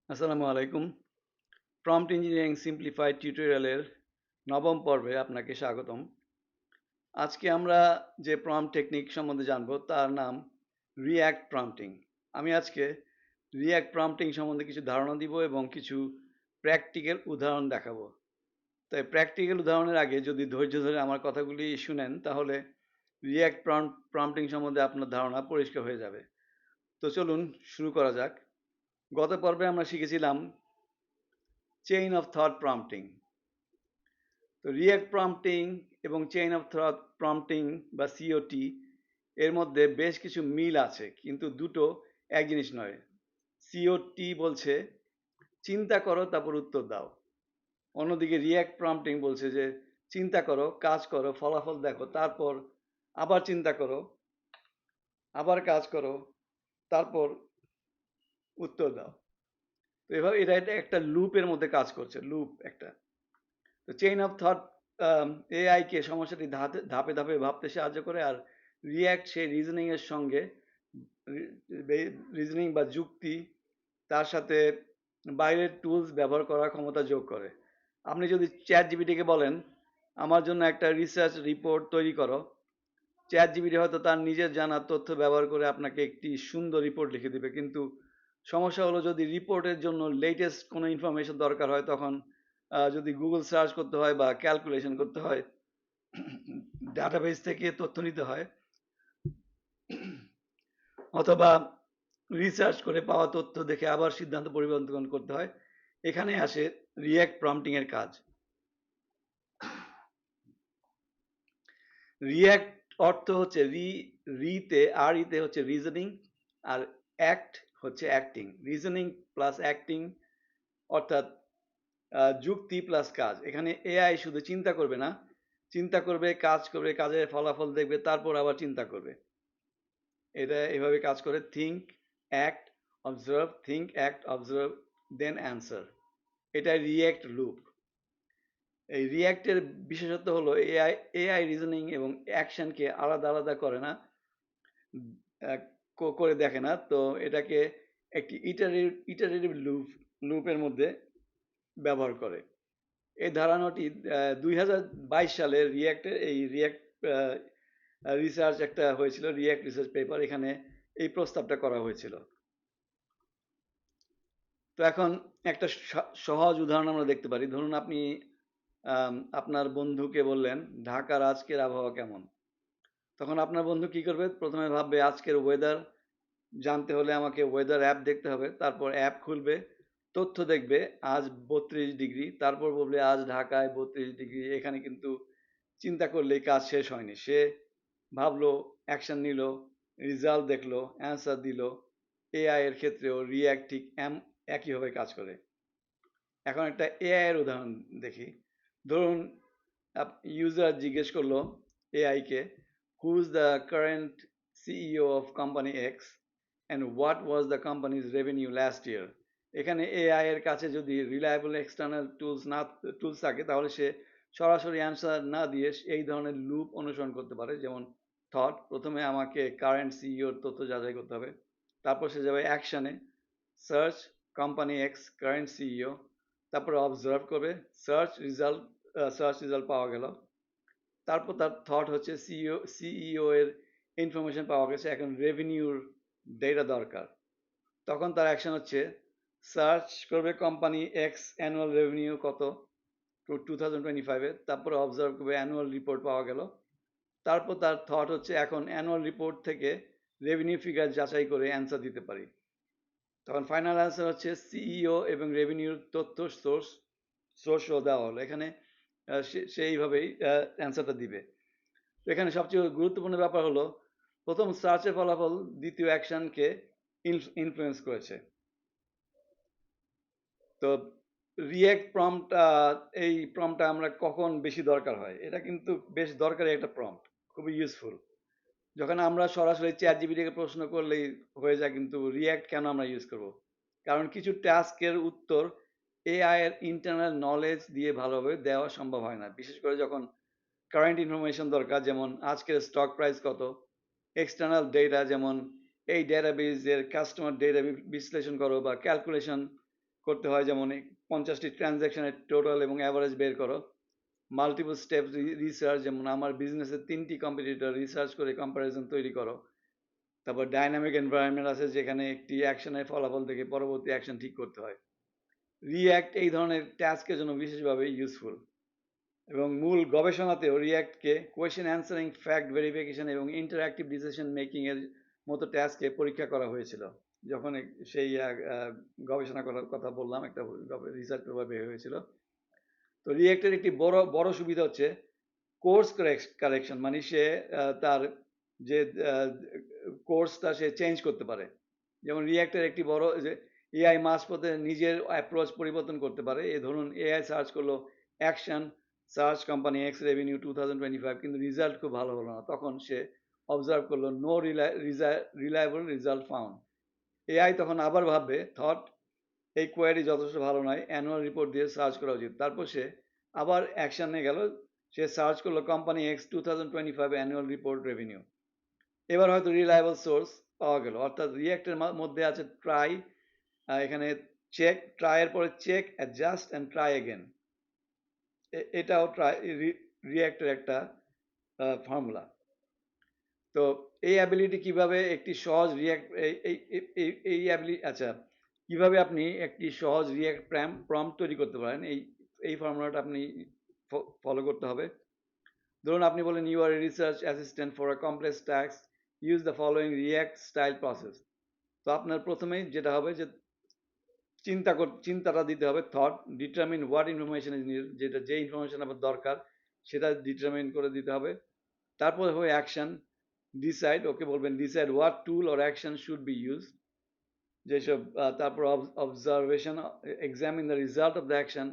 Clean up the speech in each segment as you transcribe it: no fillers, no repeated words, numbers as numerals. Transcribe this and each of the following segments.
আসসালামু আলাইকুম। Prompt engineering simplified টিউটোরিয়ালের নবম পর্বে আপনাকে স্বাগতম। আজকে আমরা যে প্রম্পট টেকনিক সম্বন্ধে জানব তার নাম রিয়্যাক্ট প্রম্পটিং। আমি আজকে রিয়্যাক্ট প্রম্পটিং সম্বন্ধে কিছু ধারণা দিব এবং কিছু প্র্যাকটিক্যাল উদাহরণ দেখাবো। তাই প্র্যাকটিক্যাল উদাহরণের আগে যদি ধৈর্য ধরে আমার কথাগুলি শুনেন তাহলে রিয়্যাক্ট প্রম্পটিং সম্বন্ধে আপনার ধারণা পরিষ্কার হয়ে যাবে। তো চলুন শুরু করা যাক। গত পর্বে আমরা শিখেছিলাম চেইন অফ থট প্রম্পটিং। তো রিঅ্যাক্ট প্রম্পটিং এবং চেইন অফ থট প্রম্পটিং বা সিওটি এর মধ্যে বেশ কিছু মিল আছে, কিন্তু দুটো এক জিনিস নয়। সিওটি বলছে চিন্তা করো তারপর উত্তর দাও, অন্যদিকে রিঅ্যাক্ট প্রম্পটিং বলছে যে চিন্তা করো, কাজ করো, ফলাফল দেখো, তারপর আবার চিন্তা করো, আবার কাজ করো, তারপর উত্তর দাও। তো এভাবে এটা একটা লুপের মধ্যে কাজ করছে, লুপ একটা। তো চেইন অফ থট এআই কে সমস্যাটি ধাপে ধাপে ভাবতে সাহায্য করে, আর রিয়্যাক্ট সেই রিজনিং এর সঙ্গে রিজনিং বা যুক্তি তার সাথে বাইরের টুলস ব্যবহার করার ক্ষমতা যোগ করে। আপনি যদি চ্যাট জিপিটিকে বলেন আমার জন্য একটা রিসার্চ রিপোর্ট তৈরি করো, চ্যাট জিপিটি হয়তো তার নিজের জানা তথ্য ব্যবহার করে আপনাকে একটি সুন্দর রিপোর্ট লিখে দিবে, কিন্তু সমস্যা হলো যদি রিপোর্টের জন্য লেটেস্ট কোনো ইনফরমেশন দরকার হয়, তখন যদি গুগল সার্চ করতে হয় বা ক্যালকুলেশন করতে হয়, ডাটাবেস থেকে তথ্য নিতে হয়, অথবা রিসার্চ করে পাওয়া তথ্য দেখে আবার সিদ্ধান্ত পরিবর্তন করতে হয়। এখানে আসে রিয়্যাক্ট প্রম্পটিং এর কাজ। রিয়্যাক্ট অর্থ হচ্ছে রিতে আর ইতে হচ্ছে রিজনিং, আর অ্যাক্ট হচ্ছে অ্যাক্টিং। রিজনিং প্লাস অ্যাক্টিং অর্থাৎ যুক্তি প্লাস কাজ। এখানে এআই শুধু চিন্তা করবে না, চিন্তা করবে, কাজ করবে, কাজের ফলাফল দেখবে, তারপর আবার চিন্তা করবে। এটা এভাবে কাজ করে, think, act, observe, think, act, observe, then answer. এটা রিয়্যাক্ট লুপ। এই রিয়্যাক্টের বিশেষত্ব হলো এআই এআই রিজনিং এবং অ্যাকশনকে আলাদা আলাদা করে না, করে দেখে না। তো এটাকে একটি ইটারেটিভ লুপের মধ্যে ব্যবহার করে। এই ধারণাটি 2022 সালে রিয়্যাক্ট রিসার্চ একটা হয়েছিল, রিয়্যাক্ট রিসার্চ পেপার, এখানে এই প্রস্তাবটা করা হয়েছিল। তো এখন একটা সহজ উদাহরণ আমরা দেখতে পারি। ধরুন আপনি আপনার বন্ধুকে বললেন ঢাকার আজকের আবহাওয়া কেমন। তখন আপনার বন্ধু কি করবে? প্রথমে ভাববে আজকের ওয়েদার জানতে হলে আমাকে ওয়েদার অ্যাপ দেখতে হবে, তারপর অ্যাপ খুলবে, তথ্য দেখবে আজ 32 ডিগ্রি, তারপর বলবে আজ ঢাকায় 32 ডিগ্রি। এখানে কিন্তু চিন্তা করলেই কাজ শেষ হয়নি। সে ভাবলো, অ্যাকশন নিল, রেজাল্ট দেখলো, অ্যান্সার দিল। এআই এর ক্ষেত্রেও রিয়্যাক্ট ঠিক একইভাবে কাজ করে। এখন একটা এআই এর উদাহরণ দেখি। ধরুন ইউজার জিজ্ঞেস করলো AI K, who is the current CEO of company x and what was the companies revenue last year. এখানে এআই এর কাছে যদি রিলায়েবল এক্সটার্নাল টুলস থাকে, তাহলে সে সরাসরি অ্যান্সার না দিয়ে এই ধরনের লুপ অনুসরণ করতে পারে। যেমন থট, প্রথমে আমাকে কারেন্ট সিইওর তথ্য যাচাই করতে হবে, তারপর সে যাবে অ্যাকশনে, search company X current CEO, তারপরে অবজার্ভ করবে, সার্চ রেজাল্ট পাওয়া গেল, তারপর তার থট হচ্ছে সিইও এর ইনফরমেশন পাওয়া গেছে, এখন রেভিনিউর ডেটা দরকার। তখন তার অ্যাকশন হচ্ছে সার্চ করবে কোম্পানি এক্স অ্যানুয়াল রেভিনিউ কত 2025-এ, তারপরে অবজার্ভ করবে অ্যানুয়াল রিপোর্ট পাওয়া গেল। তারপর তার থট হচ্ছে এখন অ্যানুয়াল রিপোর্ট থেকে রেভিনিউ ফিগার যাচাই করে অ্যান্সার দিতে পারি। তখন ফাইনাল অ্যান্সার হচ্ছে সিইও এবং রেভিনিউর তথ্য সোর্সও দেওয়া হলো। এখানে সেইভাবেই অ্যান্সারটা দিবে। তো এখানে সবচেয়ে গুরুত্বপূর্ণ ব্যাপার হলো প্রথম সার্চের ফলাফল দ্বিতীয় অ্যাকশনকে ইনফ্লুয়েন্স করেছে। তো রিয়্যাক্ট প্রম্পট, এই প্রম্পটটা আমরা কখন বেশি দরকার হয়? এটা কিন্তু বেশ দরকারি একটা প্রম্পট, খুবই ইউজফুল। যখন আমরা সরাসরি চ্যাট জিপিটিকে প্রশ্ন করলেই হয়ে যায়, কিন্তু রিয়্যাক্ট কেন আমরা ইউজ করব? কারণ কিছু টাস্কের উত্তর এআই এর ইন্টারনাল নলেজ দিয়ে ভালোভাবে দেওয়া সম্ভব হয় না, বিশেষ করে যখন কারেন্ট ইনফরমেশন দরকার, যেমন আজকের স্টক প্রাইস কত, এক্সটার্নাল ডেটা যেমন এই ডেটাবেজের কাস্টমার ডেটা বিশ্লেষণ করো, বা ক্যালকুলেশন করতে হয়, যেমন 50টি ট্রানজ্যাকশনের টোটাল এবং অ্যাভারেজ বের করো। মাল্টিপল স্টেপ রিসার্চ, যেমন আমার বিজনেসের 3টি কম্পিটিটর রিসার্চ করে কম্পারিজন তৈরি করো। তারপর ডাইনামিক এনভায়রনমেন্ট আছে, যেখানে একটি অ্যাকশনের ফলাফল থেকে পরবর্তী অ্যাকশন ঠিক করতে হয়। রিয়্যাক্ট এই ধরনের টাস্কের জন্য বিশেষভাবে ইউজফুল, এবং মূল গবেষণাতেও রিয়্যাক্টকে কোয়েশ্চেন অ্যান্সারিং, ফ্যাক্ট ভেরিফিকেশন এবং ইন্টারঅ্যাক্টিভ ডিসিশন মেকিং এর মতো টাস্কে পরীক্ষা করা হয়েছিল। যখন সেই গবেষণা করার কথা বললাম, একটা রিসার্চ পেপার বের হয়েছিল। তো রিয়্যাক্টের একটি বড় সুবিধা হচ্ছে কোর্স কারেকশন, মানে সে তার যে কোর্সটা সে চেঞ্জ করতে পারে। যেমন রিয়্যাক্টের একটি বড় যে এআই মাঝপথে নিজের অ্যাপ্রোচ পরিবর্তন করতে পারে। এ ধরুন এআই সার্চ করলো action search company x revenue 2025, কিন্তু রেজাল্ট খুব ভালো হলো না। তখন সে অবজার্ভ করলো no reliable result found. AI তখন আবার ভাববে, থট এই কোয়ারি যথেষ্ট ভালো নয়, অ্যানুয়াল রিপোর্ট দিয়ে সার্চ করা উচিত। তারপর সে আবার অ্যাকশনে গেল, সে সার্চ করলো company x 2025 annual report revenue. এবার হয়তো রিলায়েবল সোর্স পাওয়া গেল। অর্থাৎ রিয়্যাক্টের মধ্যে আছে ট্রাই, এখানে চেক, ট্রাইয়ের পরে check, adjust and try again. এটাও রিয়্যাক্টের একটা ফর্মুলা। তো এই অ্যাবিলিটি কিভাবে একটি সহজ রিয়্যাক্ট এই অ্যাবিলিটি, আচ্ছা, কিভাবে আপনি একটি সহজ রিয়্যাক্ট প্রম্পট তৈরি করতে পারেন, এই ফর্মুলাটা আপনি ফলো করতে হবে। ধরুন আপনি বলেন you are a research assistant for a complex task, use the following react style process. তো আপনার প্রথমেই যেটা হবে যে চিন্তাটা দিতে হবে, thought, determine what information is needed, যেটা যে ইনফরমেশন আপনার দরকার সেটা ডিটারমিন করে দিতে হবে। তারপর হবে অ্যাকশন, ডিসাইড, ওকে বলবেন decide what tool or action should be use, যেসব, তারপর observation, examine the result of the action,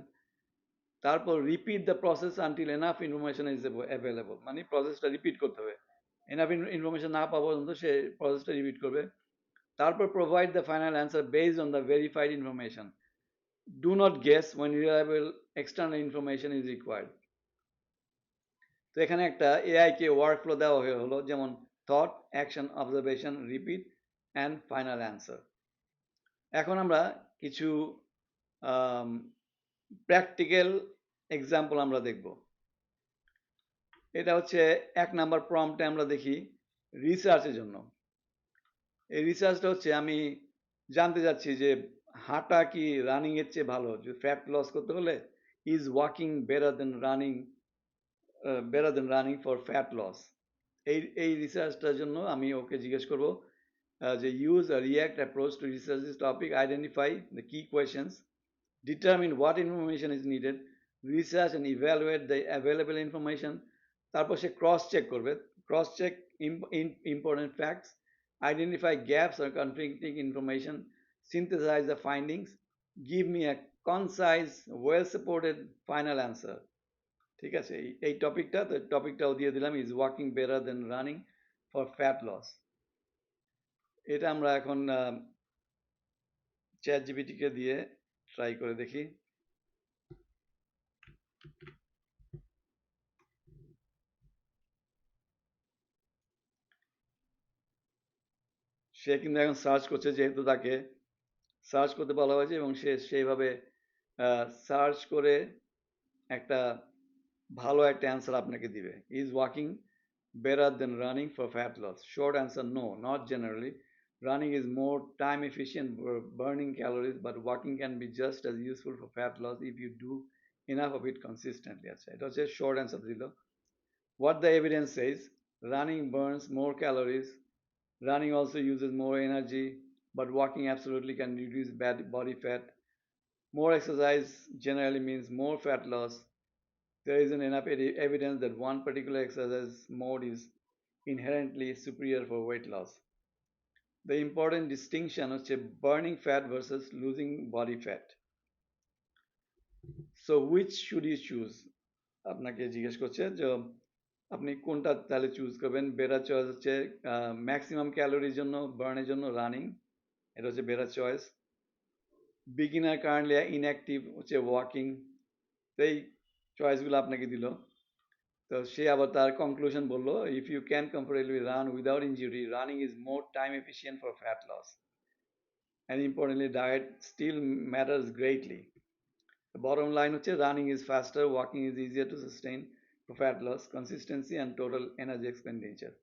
তারপর repeat the process until enough information is available, মানে প্রসেসটা রিপিট করতে হবে, এনাফ ইনফরমেশন না পাওয়া পর্যন্ত সে প্রসেসটা রিপিট করবে। তারপর provide the final answer based on the verified information, do not guess when reliable external information is required। তো এখানে একটা এআই কে ওয়ার্ক ফ্লো দেওয়া হলো, যেমন thought, action, observation, repeat and final answer. এখন আমরা কিছু প্র্যাকটিক্যাল এক্সাম্পল আমরা দেখব। এটা হচ্ছে 1 নাম্বার প্রম্পটে আমরা দেখি রিসার্চের জন্য। এই রিসার্চটা হচ্ছে, আমি জানতে চাচ্ছি যে হাঁটা কি রানিং এর চেয়ে ভালো, যে ফ্যাট লস করতে হলে is walking better than running for fat loss. এই রিসার্চটার জন্য আমি ওকে জিজ্ঞেস করব যে use a react approach to research this topic, identify the key questions, determine what information is needed, research and evaluate the available information। তারপর সে ক্রস চেক করবে, cross check important facts, identify gaps or conflicting information, synthesize the findings, give me a concise, well supported final answer। ঠিক আছে, এই টপিকটাও দিয়ে দিলাম, is walking better than running for fat loss. এটা আমরা এখন চ্যাট জিপিটিকে দিয়ে ট্রাই করে দেখি। সে কিন্তু এখন সার্চ করছে, যেহেতু তাকে সার্চ করতে বলা হয়েছে, এবং সে সেইভাবে সার্চ করে একটা ভালো একটা অ্যান্সার আপনাকে দিবে। Is walking better than running for fat loss? Short answer, no, not generally. Running is more time efficient burning calories, but walking can be just as useful for fat loss if you do enough of it consistently। আচ্ছা, এটা হচ্ছে short answer দিল। What the evidence says, running burns more calories, running also uses more energy, but walking absolutely can reduce bad body fat. More exercise generally means more fat loss. There isn't enough evidence that one particular exercise mode is inherently superior for weight loss. The important distinction হচ্ছে burning fat versus losing body fat. So which should you choose? আপনাকে জিজ্ঞেস করছে যে আপনি কোনটা তাহলে choose করবেন। Better choice হচ্ছে ম্যাক্সিমাম ক্যালোরির জন্য, বার্নের জন্য রানিং, এটা হচ্ছে better choice. Beginner currently inactive হচ্ছে ওয়াকিং। তো এই চয়েসগুলো আপনাকে দিল। তো সে আবার তার কনক্লুশন বললো, if you can comfortably run without injury, running is more time efficient for fat loss. and importantly diet still matters greatly. The bottom line হচ্ছে running is faster, walking is easier to sustain for fat loss, consistency and total energy expenditure.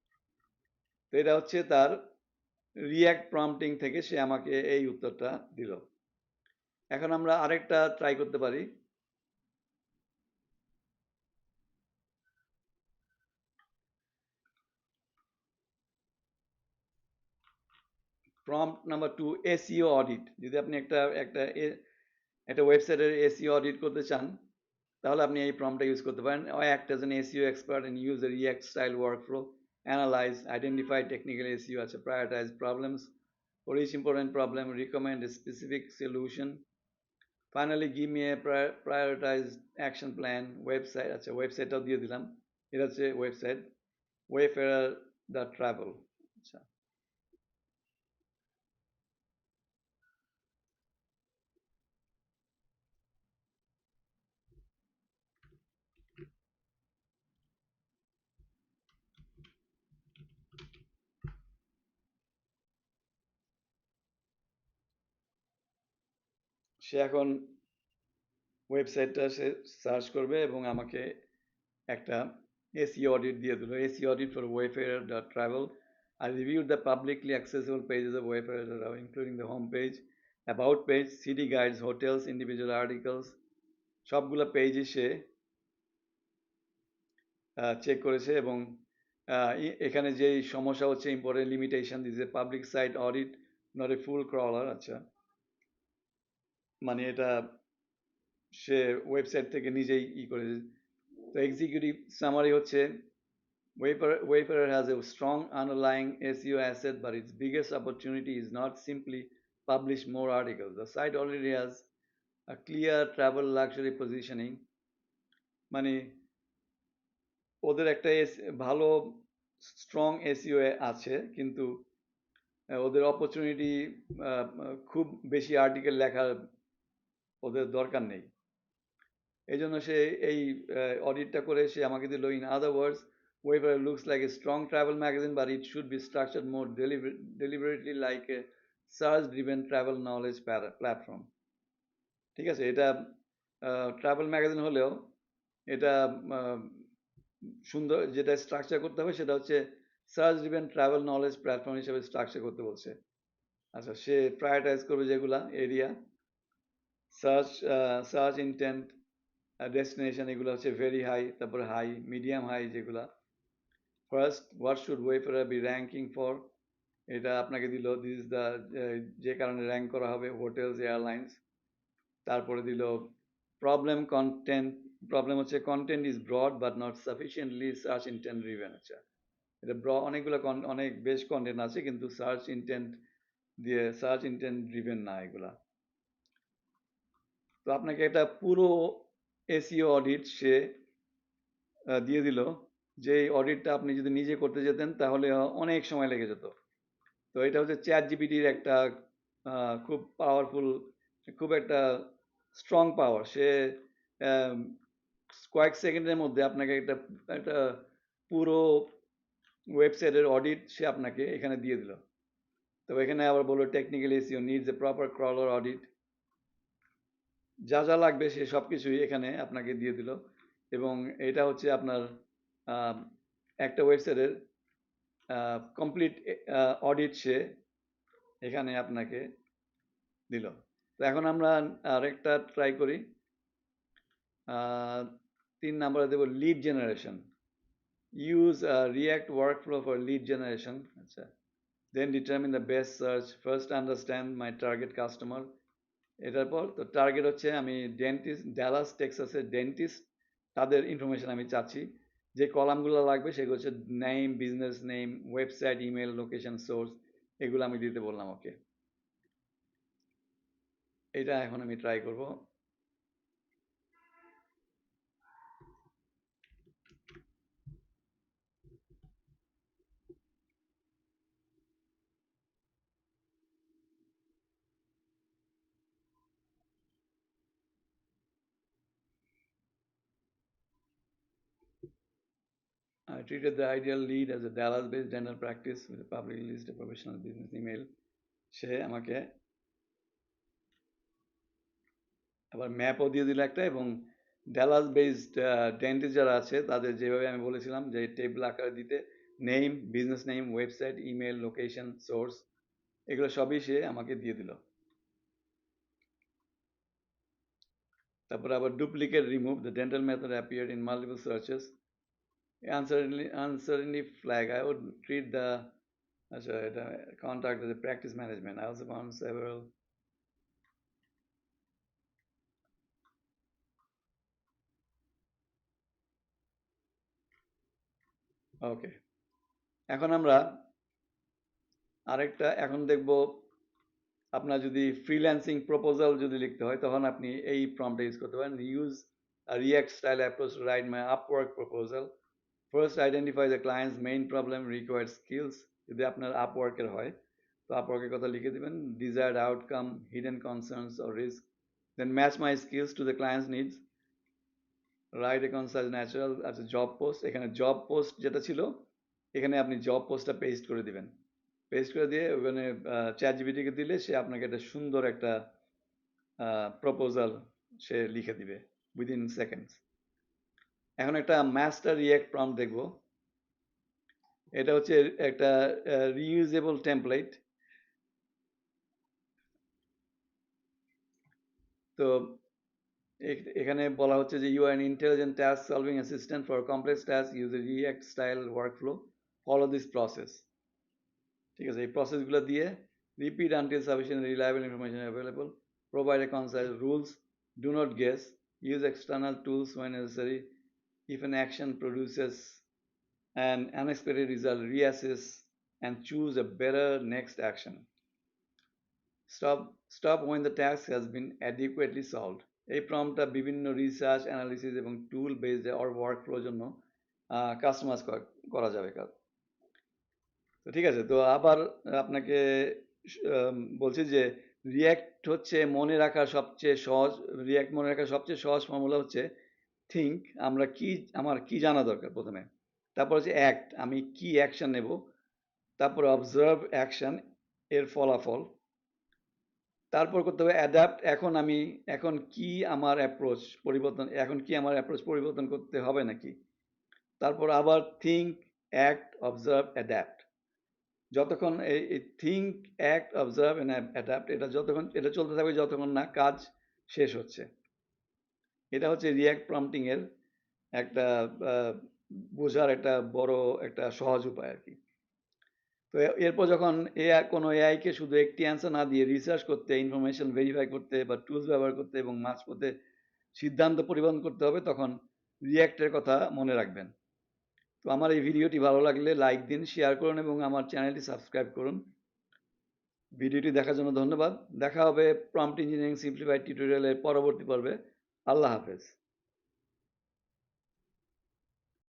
তো এটা হচ্ছে তার react prompting থেকে সে আমাকে এই উত্তরটা দিল। এখন আমরা আরেকটা ট্রাই করতে পারি। Prompt number 2, SEO audit. যদি আপনি একটা ওয়েবসাইটের এসইও অডিট করতে চান তাহলে আপনি এই প্রম্পটটা ইউজ করতে পারেন। act as an SEO expert and use the React style workflow, analyze, identify technical SEO, আচ্ছা, prioritize problems for each important problem, recommend a specific solution, finally give me a prioritized action plan, website, আচ্ছা ওয়েবসাইটটাও দিয়ে দিলাম, এটা হচ্ছে website wayfarer.travel। আচ্ছা, সে এখন ওয়েবসাইটটা সে search করবে এবং আমাকে একটা SEO audit দিয়ে দিল। SEO audit for wayfarer.travel. I reviewed the publicly accessible pages of Wayfarer, including the home page, about page, city guides, hotels, individual articles, সবগুলো পেজই সে চেক করেছে এবং এখানে যেই সমস্যা হচ্ছে important limitation this a public site audit not a full crawler. আচ্ছা, মানে এটা সে ওয়েবসাইট থেকে নিজেই করেছে। তো এক্সিকিউটিভ সামারি হচ্ছে Wayfarer has a strong underlying SEO asset, but its biggest opportunity is not simply publish more articles. The site already has a clear travel luxury positioning, মানে ওদের একটা ভালো স্ট্রং এসইও আছে, কিন্তু ওদের অপরচুনিটি খুব বেশি আর্টিকেল লেখার ওদের দরকার নেই। এই জন্য সে এই অডিটটা করে সে আমাকে দিল। In other words, Wayfarer looks like a strong travel magazine, but it should be structured more deliberately like a search-driven travel knowledge platform. ঠিক আছে, এটা ট্রাভেল ম্যাগাজিন হলেও এটা সুন্দর যেটা স্ট্রাকচার করতে হবে সেটা হচ্ছে search driven travel knowledge platform হিসেবে স্ট্রাকচার করতে বলছে। আচ্ছা, সে প্রায়োরিটাইজ করবে যেগুলা area, search search intent, destination, এগুলো হচ্ছে ভেরি হাই, তারপরে হাই, মিডিয়াম হাই যেগুলা। First, what should wayfarer be ranking for, এটা আপনাকে দিল, দিস ইজ দ্য যে কারণে র্যাঙ্ক করা হবে, হোটেলস, এয়ারলাইন্স। তারপরে দিল প্রবলেম কন্টেন্ট, প্রবলেম হচ্ছে content is broad but not sufficiently search intent driven. আচ্ছা, এটা অনেকগুলো অনেক বেশ কন্টেন্ট আছে কিন্তু সার্চ ইন্টেন্ট ড্রিভেন না এগুলা। তো আপনাকে একটা পুরো এসইও অডিট সে দিয়ে দিল, যে অডিটটা আপনি যদি নিজে করতে যেতেন তাহলে অনেক সময় লেগে যেত। তো এটা হচ্ছে চ্যাট জিপিটির একটা খুব পাওয়ারফুল, খুব একটা স্ট্রং পাওয়ার। সে কয়েক সেকেন্ডের মধ্যে আপনাকে একটা একটা পুরো ওয়েবসাইটের অডিট সে আপনাকে এখানে দিয়ে দিল। তবে এখানে আবার বললো technical SEO needs a proper crawler audit, যা যা লাগবে সে সব কিছুই এখানে আপনাকে দিয়ে দিল। এবং এটা হচ্ছে আপনার একটা ওয়েবসাইটের কমপ্লিট অডিট সে এখানে আপনাকে দিল। তো এখন আমরা আরেকটা ট্রাই করি। 3 নাম্বারে দেব lead generation. Use react workflow for lead generation. আচ্ছা, then determine the best search, first understand my target customer. এটার পর তো টার্গেট হচ্ছে আমি ডেন্টিস্ট, ডালাস টেক্সাসের ডেন্টিস্ট, তাদের ইনফরমেশন আমি চাচ্ছি। যে কলামগুলো লাগবে সেগুলো হচ্ছে name, business name, website, email, location, source, এগুলো আমি দিতে বললাম ওকে। এটা এখন আমি ট্রাই করব। I treated the ideal lead as a Dallas-based dental practice with a publicly listed professional business email. সে আমাকে আবার ম্যাপও দিয়ে দিল একটা, এবং ড্যালাস বেসড ডেন্টিস্ট যারা আছে তাদের যেভাবে আমি বলেছিলাম যে টেবিল আকারে দিতে, name, business name, website, email, location, source, এগুলো সবই সে আমাকে দিয়ে দিল। তারপর আবার duplicate remove, the dental method appeared in multiple searches, uncertainty flag. I would treat the contact as a practice management. I also found several. ওকে, এখন আমরা এখন দেখব, আপনার যদি ফ্রিল্যান্সিং প্রপোজাল যদি লিখতে হয় তখন আপনি এই প্রম্পটটা ইউজ করতে পারেন। Use react style approach to write my Upwork proposal. First identify the clients main problem, required skills. যদি আপনার আপওয়ার্কের হয় তো আপওয়ার্কের কথা লিখে দিবেন, desired outcome, hidden concerns or risk, then match my skills to the clients needs, write a concise natural. আচ্ছা, জব পোস্ট, এখানে জব পোস্ট যেটা ছিল এখানে আপনি জব পোস্টটা পেস্ট করে দিবেন। পেস্ট করে দিয়ে ওখানে চ্যাট জিপিটিকে দিলে সে আপনাকে একটা সুন্দর একটা প্রপোজাল সে লিখে দিবে উইদিন সেকেন্ডস। এখন একটা মাস্টার রিয়াক্ট প্রম্পট দেখব। এটা হচ্ছে একটা রিইউজেবল টেমপ্লেট। তো এখানে বলা হচ্ছে যে you are an intelligent task solving assistant for complex task, use a react style workflow, follow this process. ঠিক আছে, এই প্রসেসগুলো দিয়ে repeat until sufficient reliable information available, provide a concise rules, do not guess, use external tools when necessary, if an action produces an unexpected result, reassess and choose a better next action. Stop when the task has been adequately solved. এই প্রম্পটটা বিভিন্ন research, analysis এবং টুল based or ওয়ার্কফ্লোর জন্য customise করা যাবে। তো ঠিক আছে, তো আবার আপনাকে বলছি যে রিয়্যাক্ট হচ্ছে মনে রাখার সবচেয়ে সহজ, রিয়্যাক্ট মনে রাখার সবচেয়ে সহজ ফর্মুলা হচ্ছে থিঙ্ক, আমার কি জানা দরকার প্রথমে, তারপর হচ্ছে অ্যাক্ট, আমি কি অ্যাকশন নেব, তারপর অবজার্ভ অ্যাকশন, এর ফলাফল, তারপর করতে হবে অ্যাডাপ্ট, এখন কি আমার অ্যাপ্রোচ পরিবর্তন করতে হবে নাকি, তারপর আবার থিঙ্ক, অ্যাক্ট, অবজার্ভ, অ্যাডাপ্ট। যতক্ষণ এই think, act, observe and adapt এটা চলতে থাকবে যতক্ষণ না কাজ শেষ হচ্ছে। এটা হচ্ছে রিয়্যাক্ট প্রম্পটিং এর একটা বোঝার একটা বড় একটা সহজ উপায় আর কি। তো এরপর যখন কোনো এআই কে শুধু একটি অ্যান্সার না দিয়ে রিসার্চ করতে, ইনফরমেশন ভেরিফাই করতে বা টুলস ব্যবহার করতে এবং মাঝপথে সিদ্ধান্ত পরিবর্তন করতে হবে, তখন রিয়্যাক্টের কথা মনে রাখবেন। তো আমার এই ভিডিওটি ভালো লাগলে লাইক দিন, শেয়ার করুন এবং আমার চ্যানেলটি সাবস্ক্রাইব করুন। ভিডিওটি দেখার জন্য ধন্যবাদ। দেখা হবে প্রম্পট ইঞ্জিনিয়ারিং সিম্পলিফাইড টিউটোরিয়ালের পরবর্তী পর্বে। আল্লাহ হাফেজ।